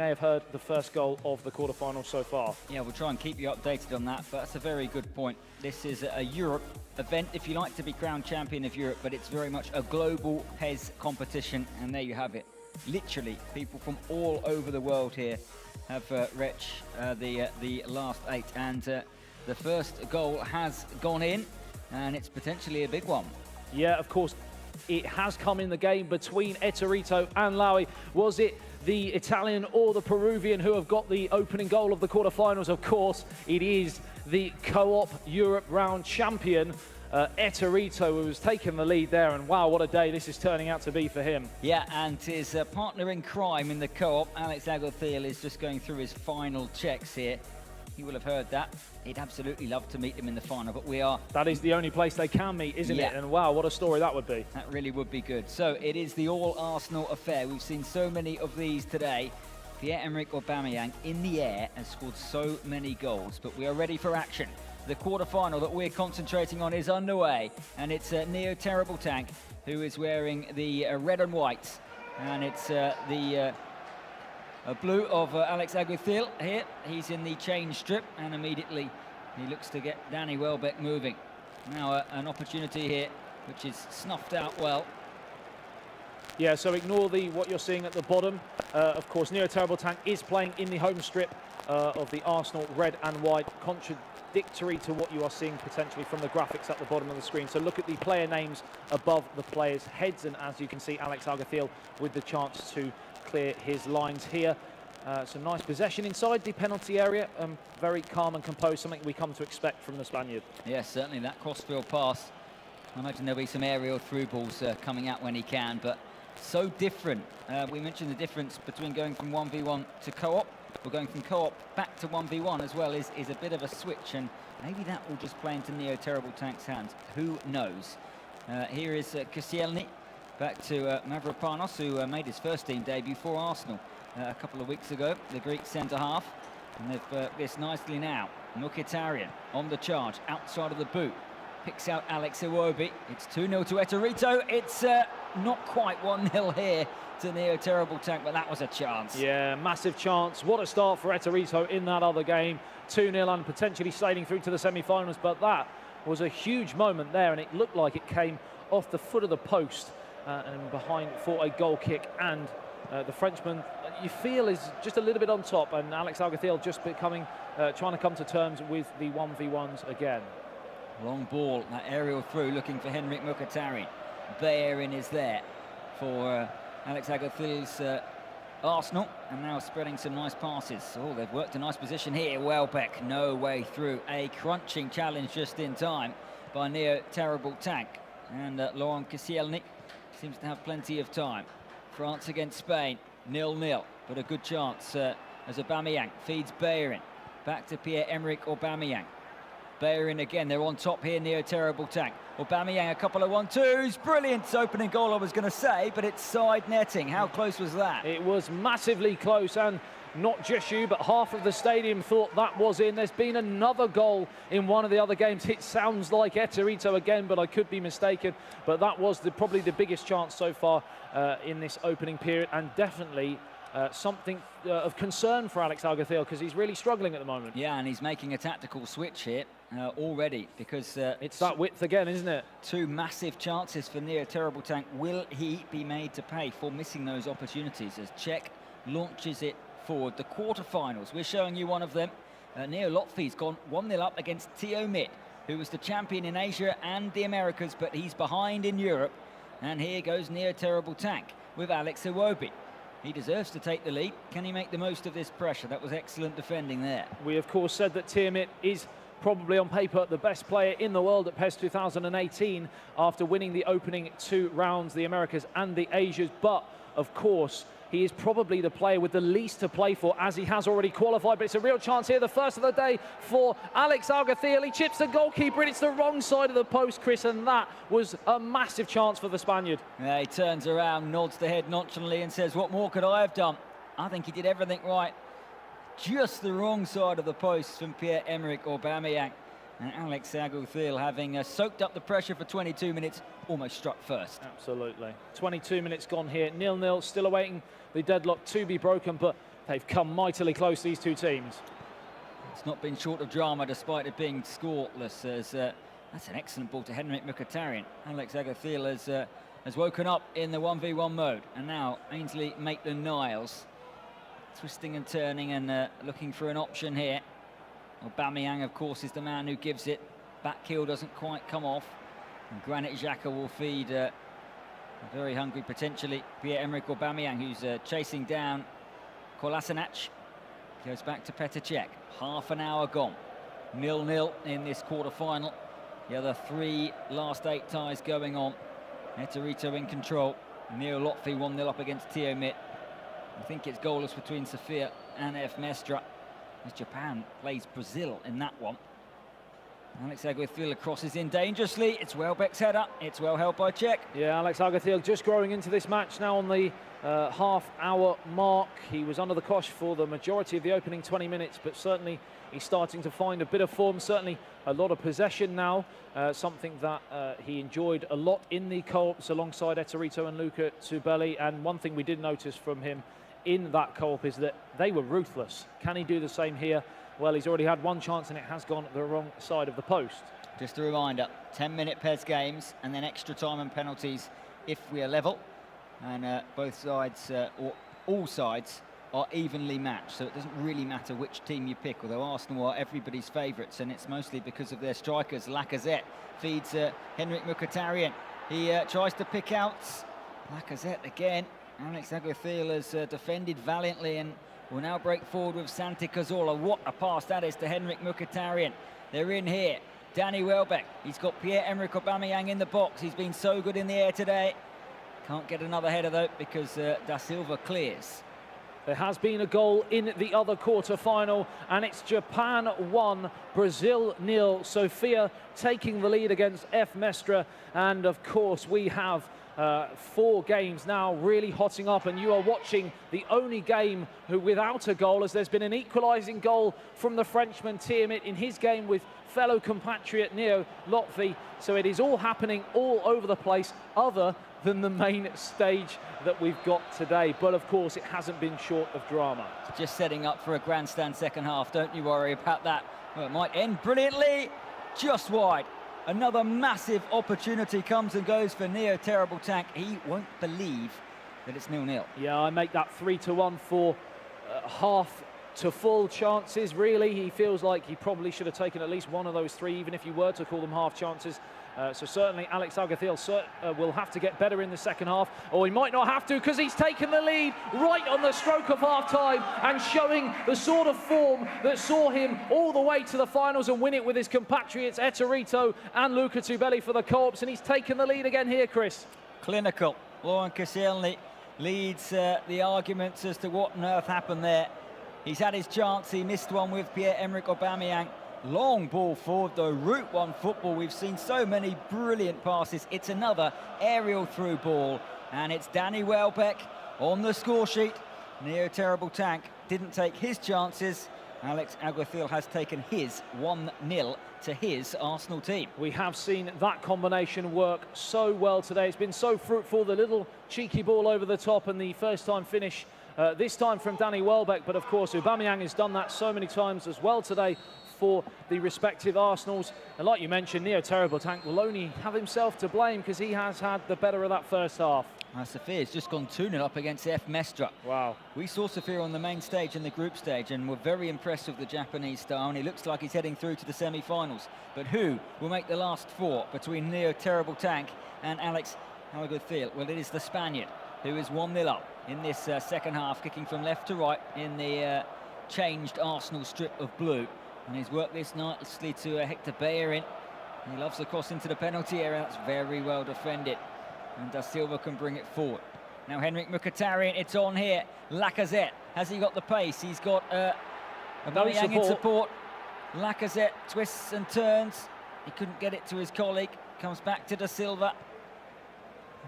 may have heard the first goal of the quarterfinals so far. Yeah, we'll try and keep you updated on that, but that's a very good point. This is a Europe event, if you like to be crowned champion of Europe, but it's very much a global PES competition, and there you have it. Literally, people from all over the world here have reached the last 8, and the first goal has gone in, and it's potentially a big one. Yeah, of course, it has come in the game between Eterito and Laui. Was it the Italian or the Peruvian who have got the opening goal of the quarterfinals? Of course, it is the Co-op Europe round champion, Eterito, who has taken the lead there, and wow, what a day this is turning out to be for him. Yeah, and his partner in crime in the co-op, Alexalguacil, is just going through his final checks here. You will have heard that. He'd absolutely love to meet him in the final, but we are... That is the only place they can meet, isn't it? And wow, what a story that would be. That really would be good. So it is the all-Arsenal affair. We've seen so many of these today. Pierre-Emerick Aubameyang in the air has scored so many goals, but we are ready for action. The quarter-final that we're concentrating on is underway, and it's Neo Terrible Tank who is wearing the red and white, and it's the blue of Alexalguacil here. He's in the change strip, and immediately he looks to get Danny Welbeck moving. Now an opportunity here, which is snuffed out well. Yeah, so ignore what you're seeing at the bottom. Of course, Neo Terrible Tank is playing in the home strip of the Arsenal red and white, contradictory to what you are seeing potentially from the graphics at the bottom of the screen. So look at the player names above the players' heads, and as you can see, Alexalguacil with the chance to clear his lines here. Some nice possession inside the penalty area, very calm and composed, something we come to expect from the Spaniard. Yes, certainly that crossfield pass. I imagine there'll be some aerial through balls coming out when he can, but so different. We mentioned the difference between going from 1v1 to co-op. We're going from co-op back to 1v1 as well is a bit of a switch, and maybe that will just play into Neo Terrible Tank's hands. Who knows? Here is Koscielny back to Mavropanos, who made his first team debut for Arsenal a couple of weeks ago, the Greek centre-half. And they've this nicely now. Mkhitaryan on the charge, outside of the boot. Picks out Alex Iwobi. It's 2-0 to Eterito. It's not quite 1-0 here to Neo Terrible Tank, but that was a chance. Yeah, massive chance. What a start for Eterito in that other game. 2-0 and potentially sailing through to the semi-finals, but that was a huge moment there, and it looked like it came off the foot of the post and behind for a goal kick, and the Frenchman, you feel, is just a little bit on top, and Alexalguacil just becoming, trying to come to terms with the 1v1s again. Long ball, that aerial through, looking for Henrik Mkhitaryan. Bellerin is there for Alexalguacil's Arsenal, and now spreading some nice passes. Oh, they've worked a nice position here. Welbeck, no way through. A crunching challenge just in time by Neo Terrible Tank. And Laurent Koscielny seems to have plenty of time. France against Spain, 0-0, but a good chance as Aubameyang feeds Bellerin. Back to Pierre-Emerick Aubameyang. Bellerin again, they're on top here, Neo Terrible Tank. Aubameyang, a couple of 1-2s, brilliant opening goal I was going to say, but it's side netting. How close was that? It was massively close, and not just you, but half of the stadium thought that was in. There's been another goal in one of the other games. It sounds like Eterito again, but I could be mistaken. But that was probably the biggest chance so far in this opening period, and definitely something of concern for Alexalguacil, because he's really struggling at the moment. Yeah, and he's making a tactical switch here already, because it's that width again, isn't it? Two massive chances for Neo Terrible Tank. Will he be made to pay for missing those opportunities as Czech launches it forward? The quarterfinals, we're showing you one of them. Neo Lotfi's gone 1-0 up against Teo Mit, who was the champion in Asia and the Americas, but he's behind in Europe. And here goes Neo Terrible Tank with Alex Iwobi. He deserves to take the lead. Can he make the most of this pressure? That was excellent defending there. We, of course, said that Tiamat is probably on paper the best player in the world at PES 2018 after winning the opening 2 rounds, the Americas and the Asias. But, of course, he is probably the player with the least to play for, as he has already qualified. But it's a real chance here, the first of the day for Alexalguacil. He chips the goalkeeper, and it's the wrong side of the post, Chris, and that was a massive chance for the Spaniard. Yeah, he turns around, nods the head nonchalantly and says, what more could I have done? I think he did everything right. Just the wrong side of the post from Pierre-Emerick Aubameyang. And Alexalguacil, having soaked up the pressure for 22 minutes, almost struck first. Absolutely. 22 minutes gone here, 0-0, still awaiting the deadlock to be broken, but they've come mightily close, these two teams. It's not been short of drama despite it being scoreless. As that's an excellent ball to Henrik Mkhitaryan. Alexalguacil has woken up in the 1v1 mode. And now Ainsley Maitland-Niles twisting and turning and looking for an option here. Aubameyang, of course, is the man who gives it. Back heel doesn't quite come off. And Granit Xhaka will feed a very hungry, potentially, Pierre-Emerick Aubameyang, who's chasing down Kolasinac. Goes back to Petr Cech. Half an hour gone. 0-0 in this quarter-final. The other three last 8 ties going on. Eterito in control. Neo Lotfi 1-0 up against Tiomit. I think it's goalless between Sofia and F. Mestre, as Japan plays Brazil in that one. Alexalguacil crosses in dangerously. It's Welbeck's header. It's well held by Cech. Yeah, Alexalguacil just growing into this match now on the half-hour mark. He was under the cosh for the majority of the opening 20 minutes, but certainly he's starting to find a bit of form. Certainly a lot of possession now, something that he enjoyed a lot in the co-ops alongside Eterito and Luca Tubelli. And one thing we did notice from him in that co-op is that they were ruthless. Can he do the same here? Well, he's already had one chance and it has gone the wrong side of the post. Just a reminder, 10-minute PES games and then extra time and penalties if we are level. And both sides, or all sides, are evenly matched. So it doesn't really matter which team you pick, although Arsenal are everybody's favourites, and it's mostly because of their strikers. Lacazette feeds Henrik Mkhitaryan. He tries to pick out Lacazette again. Alexalguacil has defended valiantly and will now break forward with Santi Cazorla. What a pass that is to Henrik Mkhitaryan. They're in here. Danny Welbeck. He's got Pierre-Emerick Aubameyang in the box. He's been so good in the air today. Can't get another header though because Da Silva clears. There has been a goal in the other quarter-final, and it's Japan 1, Brazil 0. Sofia taking the lead against F. Mestre, and of course we have 4 games now really hotting up, and you are watching the only game without a goal, as there's been an equalising goal from the Frenchman Tiomit in his game with fellow compatriot Neo Lotfi. So it is all happening all over the place, other than the main stage that we've got today. But of course it hasn't been short of drama. Just setting up for a grandstand second half, don't you worry about that. Well, it might end brilliantly, just wide. Another massive opportunity comes and goes for Neo Terrible Tank. He won't believe that it's 0-0. Yeah, I make that 3-1 for half to full chances, really. He feels like he probably should have taken at least one of those 3, even if you were to call them half chances. So certainly Alexalguacil will have to get better in the second half, or he might not have to, because he's taken the lead right on the stroke of half-time and showing the sort of form that saw him all the way to the finals and win it with his compatriots Eterito and Luca Tubelli for the co-ops, and he's taken the lead again here, Chris. Clinical. Lauren Koscielny leads the arguments as to what on earth happened there. He's had his chance, he missed one with Pierre-Emerick Aubameyang. Long ball forward, though, Route 1 football. We've seen so many brilliant passes. It's another aerial through ball, and it's Danny Welbeck on the score sheet. Neo Terrible Tank didn't take his chances. Alexalguacil has taken his 1-0 to his Arsenal team. We have seen that combination work so well today. It's been so fruitful, the little cheeky ball over the top and the first-time finish, this time from Danny Welbeck. But, of course, Aubameyang has done that so many times as well today for the respective Arsenals. And like you mentioned, Neo Terrible Tank will only have himself to blame because he has had the better of that first half. Sofia's just gone 2-0 up against F. Mestre. Wow. We saw Sofia on the main stage and the group stage and were very impressed with the Japanese star, and he looks like he's heading through to the semi-finals. But who will make the last 4 between Neo Terrible Tank and Alexalguacil? Well, it is the Spaniard, who is 1-0 up in this second half, kicking from left to right in the changed Arsenal strip of blue. And he's worked this nicely to Hector Bellerin. He loves the cross into the penalty area. That's very well defended. And Da Silva can bring it forward. Now Henrik Mkhitaryan, it's on here. Lacazette, has he got the pace? He's got Aubameyang in support. Lacazette twists and turns. He couldn't get it to his colleague. Comes back to Da Silva.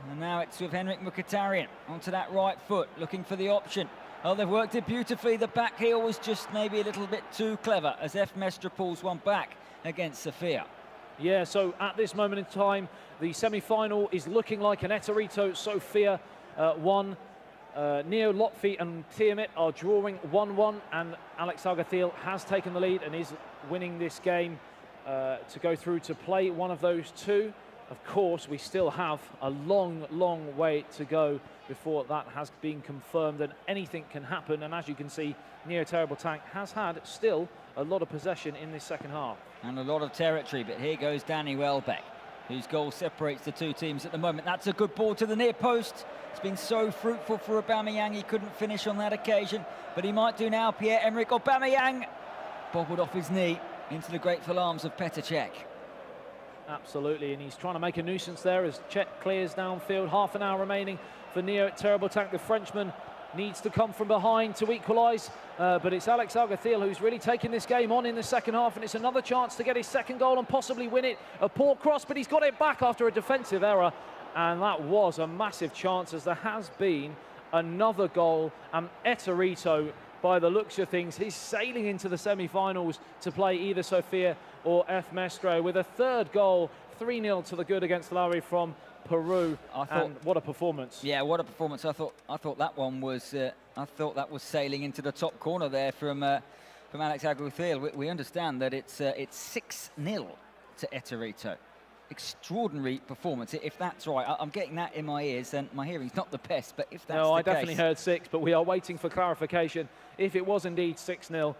And now it's with Henrik Mkhitaryan onto that right foot, looking for the option. Oh, they've worked it beautifully. The back heel was just maybe a little bit too clever as F. Mestre pulls one back against Sofia. Yeah, so at this moment in time, the semi-final is looking like an Eterito Sofia 1. Neo Lotfi and Tiamat are drawing 1-1, and Alexalguacil has taken the lead and is winning this game to go through to play one of those two. Of course, we still have a long way to go before that has been confirmed, and anything can happen. And as you can see, Neo Terrible Tank has had still a lot of possession in this second half. And a lot of territory, but here goes Danny Welbeck, whose goal separates the two teams at the moment. That's a good ball to the near post. It's been so fruitful for Aubameyang. He couldn't finish on that occasion, but he might do now. Pierre-Emerick Aubameyang bobbled off his knee into the grateful arms of Petr Cech. Absolutely, and he's trying to make a nuisance there as Cech clears downfield. Half an hour remaining for Neo Terrible Tank. The Frenchman needs to come from behind to equalise, but it's Alexalguacil who's really taking this game on in the second half, and it's another chance to get his second goal and possibly win it. A poor cross, but he's got it back after a defensive error, and that was a massive chance, as there has been another goal. And Eterito, by the looks of things, he's sailing into the semi-finals to play either Sofia or F. Mestre with a third goal, 3-0 to the good against Lauri from Peru. And what a performance! Yeah, what a performance! I thought that one was that was sailing into the top corner there from Alexalguacil. We understand that it's 6-0 to Eterito. Extraordinary performance, if that's right. I'm getting that in my ears, and my hearing's not the best, but if that's the case... No, I definitely heard 6, but we are waiting for clarification if it was indeed 6-0.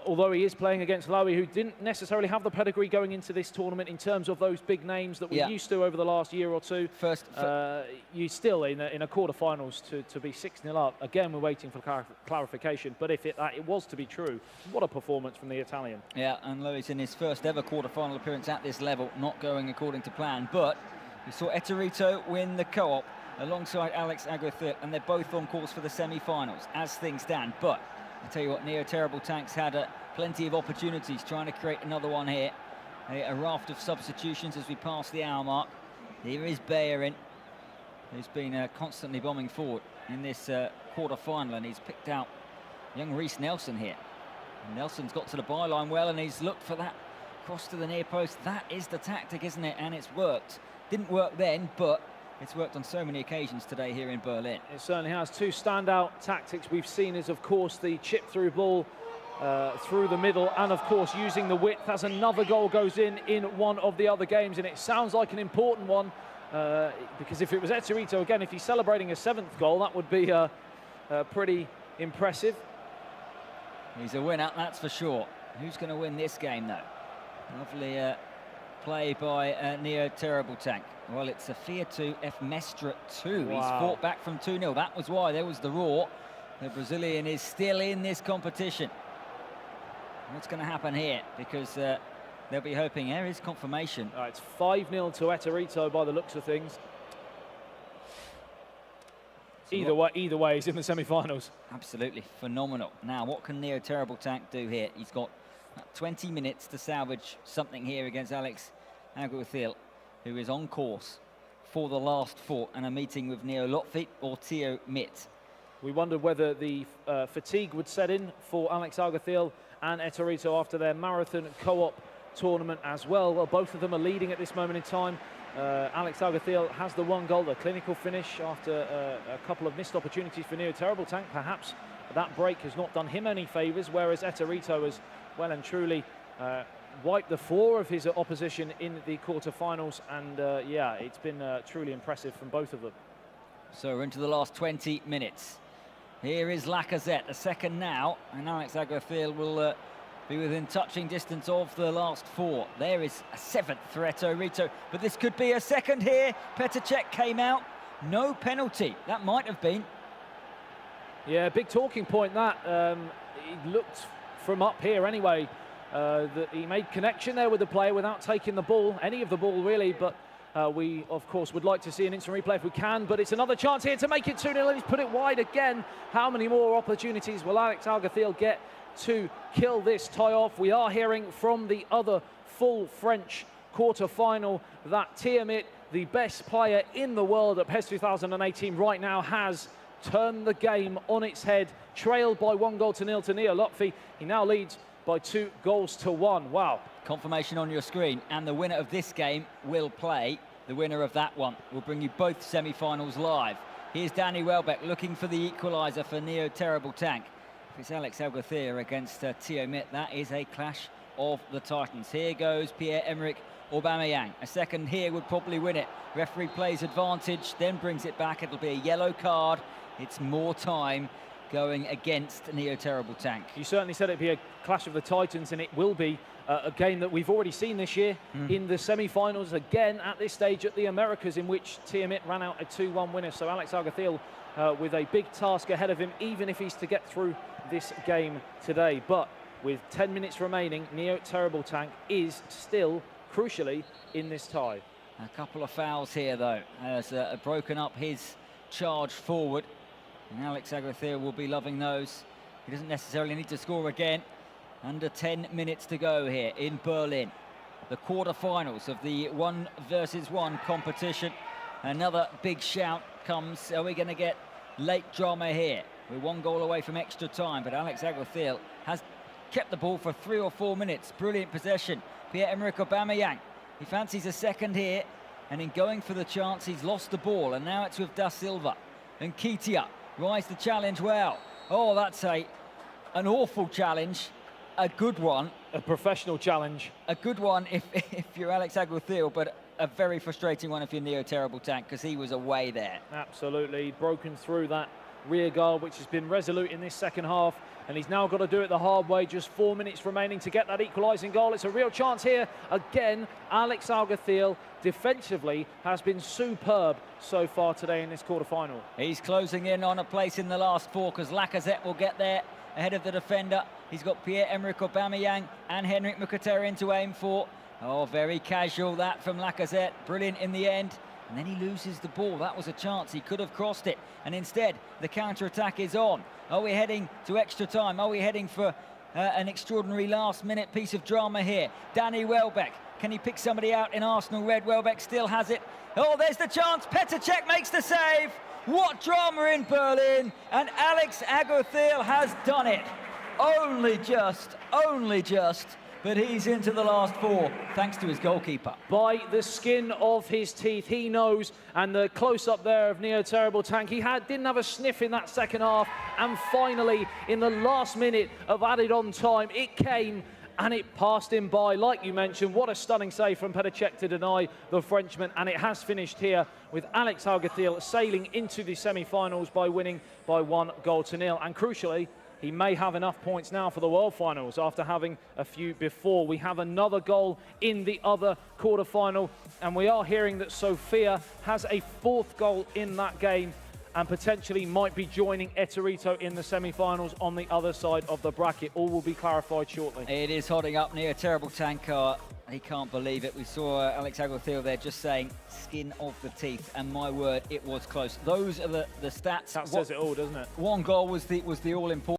Although he is playing against Laui, who didn't necessarily have the pedigree going into this tournament in terms of those big names that we're used to over the last year or two. You still in a quarter-finals to be 6-0 up. Again, we're waiting for clarification, but if it was to be true, what a performance from the Italian. Yeah, and Louis in his first ever quarter-final appearance at this level, not going according to plan, but we saw Eterito win the co-op alongside Alexalguacil, and they're both on course for the semi-finals as things stand. But I tell you what, Neo Terrible Tanks had plenty of opportunities trying to create another one here. A raft of substitutions as we pass the hour mark. Here is Bayerin, who's been constantly bombing forward in this quarter-final, and he's picked out young Reece Nelson here. And Nelson's got to the byline well, and he's looked for that cross to the near post. That is the tactic, isn't it? And it's worked. Didn't work then, but it's worked on so many occasions today here in Berlin. It certainly has. Two standout tactics we've seen is, of course, the chip-through ball through the middle, and, of course, using the width as another goal goes in one of the other games. And it sounds like an important one, because if it was Eterito, again, if he's celebrating a 7th goal, that would be pretty impressive. He's a winner, that's for sure. Who's going to win this game, though? Lovely play by Neo Terrible Tank. Well, it's Sofia 2, F. Mestre 2. Wow. He's fought back from 2-0. That was why there was the roar. The Brazilian is still in this competition. What's going to happen here? Because they'll be hoping. Here is confirmation. It's 5-0 to Eterito by the looks of things. Either way, he's in the semi-finals. Absolutely phenomenal. Now, what can Neo Terrible Tank do here? He's got 20 minutes to salvage something here against Alexalguacil, who is on course for the last 4 and a meeting with Neo Lotfi or Tiamat. We wondered whether the fatigue would set in for Alexalguacil and Eterito after their marathon co-op tournament as well. Well, both of them are leading at this moment in time. Alexalguacil has the 1 goal, the clinical finish after a couple of missed opportunities for Neo Terrible Tank. Perhaps that break has not done him any favours, whereas Eterito has well and truly wiped the floor of his opposition in the quarter-finals, and yeah, it's been truly impressive from both of them. So we're into the last 20 minutes. Here is Lacazette, a second now, and Alexalguacil will be within touching distance of the last 4. There is a 7th for Eterito, but this could be a second here. Petr Cech came out, no penalty. That might have been. Yeah, big talking point that. It looked from up here anyway, that he made connection there with the player without taking the ball, any of the ball really, but we of course would like to see an instant replay if we can. But it's another chance here to make it 2-0, and he's put it wide again. How many more opportunities will Alexalguacil get to kill this tie off? We are hearing from the other full French quarter-final that Tiamat, the best player in the world at PES 2018 right now, has turned the game on its head, trailed by 1-0 to Neo Lotfi. He now leads by 2-1. Wow. Confirmation on your screen, and the winner of this game will play the winner of that one. We'll bring you both semi-finals live Here's Danny Welbeck looking for the equaliser for Neo Terrible Tank. If it's Alexalguacil against Tiomit, that is a clash of the Titans. Here goes Pierre-Emerick Aubameyang. A second here would probably win it. Referee plays advantage, then brings it back. It'll be a yellow card. It's more time going against Neo Terrible Tank. You certainly said it'd be a clash of the Titans, and it will be a game that we've already seen this year in the semi-finals again at this stage at the Americas, in which Tiomit ran out a 2-1 winner. So Alexalguacil with a big task ahead of him, even if he's to get through this game today. But with 10 minutes remaining, Neo Terrible Tank is still crucially in this tie. A couple of fouls here though, has broken up his charge forward, and Alexalguacil will be loving those. He doesn't necessarily need to score again. Under 10 minutes to go here in Berlin. The quarterfinals of the 1 versus 1 competition. Another big shout comes. Are we going to get late drama here? We're 1 goal away from extra time, but Alexalguacil has kept the ball for 3 or 4 minutes. Brilliant possession. Pierre-Emerick Aubameyang. He fancies a second here, and in going for the chance, he's lost the ball, and now it's with Da Silva. And Ketia rise the challenge well. Oh, that's an awful challenge. A good one. A professional challenge. A good one if you're Alexalguacil, but a very frustrating one if you're Neo Terrible Tank, because he was away there. Absolutely, broken through that rear guard, which has been resolute in this second half, and he's now got to do it the hard way. Just 4 minutes remaining to get that equalising goal. It's a real chance here. Again, Alexalguacil defensively has been superb so far today in this quarter-final. He's closing in on a place in the last 4, because Lacazette will get there ahead of the defender. He's got Pierre-Emerick Aubameyang and Henrik Mkhitaryan to aim for. Oh, very casual that from Lacazette. Brilliant in the end. And then he loses the ball. That was a chance. He could have crossed it. And instead, the counter-attack is on. Are we heading to extra time? Are we heading for an extraordinary last-minute piece of drama here? Danny Welbeck. Can he pick somebody out in Arsenal red? Welbeck still has it. Oh, there's the chance. Petr Cech makes the save. What drama in Berlin. And Alexalguacil has done it. Only just, but he's into the last 4, thanks to his goalkeeper. By the skin of his teeth, he knows, and the close-up there of Neo Terrible Tank, he didn't have a sniff in that second half, and finally, in the last minute of added-on time, it came, and it passed him by. Like you mentioned, what a stunning save from Petr Cech to deny the Frenchman, and it has finished here with Alexalguacil sailing into the semi-finals by winning by 1-0. And crucially, he may have enough points now for the World Finals after having a few before. We have another goal in the other quarter-final, and we are hearing that Sofia has a 4th goal in that game and potentially might be joining Eterito in the semi-finals on the other side of the bracket. All will be clarified shortly. It is hotting up near Terrible Tank. He can't believe it. We saw Alexalguacil there just saying skin of the teeth, and my word, it was close. Those are the stats. That says it all, doesn't it? 1 goal was the all-important.